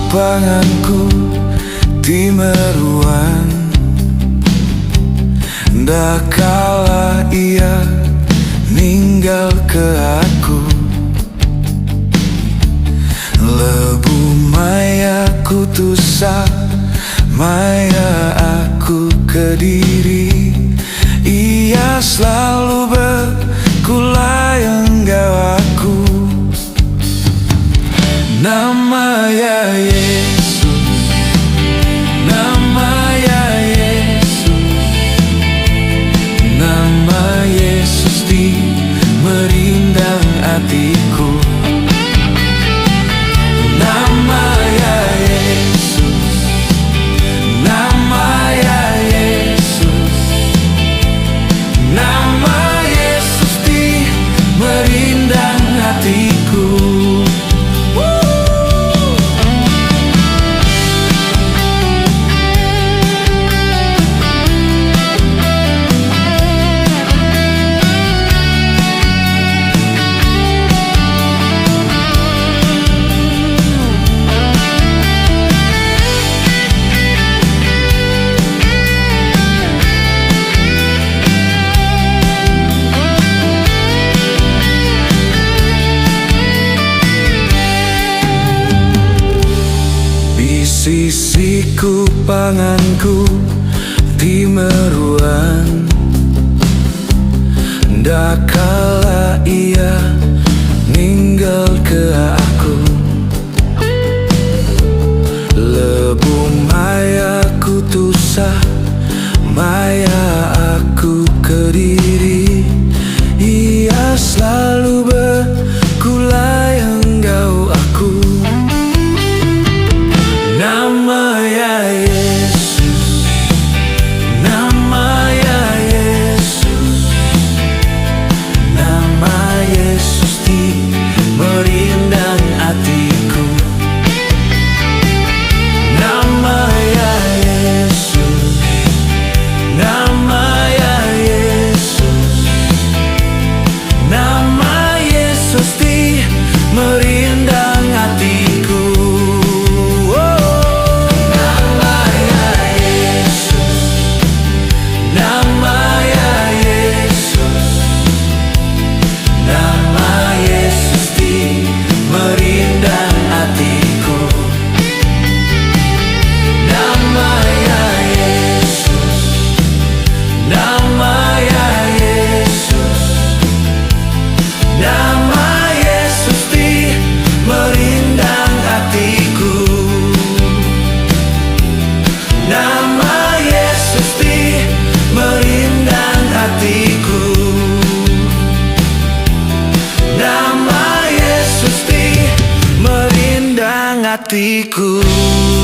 Panganku timeruan, ndak kala ia ninggal ke aku. Lebu maya kutusa, maya aku Kediri. Ia selalu berkulai enggau aku. Nama ya Yesus, nama ya Yesus, nama Yesus di merindang hatiku. Nama ya Yesus, nama ya Yesus, nama Yesus di merindang hatiku. Sisiku panganku timeruan, ndak kala ia ninggal ke aku. Lebu maya kutusa, maya aku Kediri. Ia selalu berkulai enggau aku. Nama ya Yesus, nama ya Yesus, nama Yesus di merindang hatiku. Nama ya Yesus, nama ya Yesus, nama Yesus di merindang hatiku. Hatiku.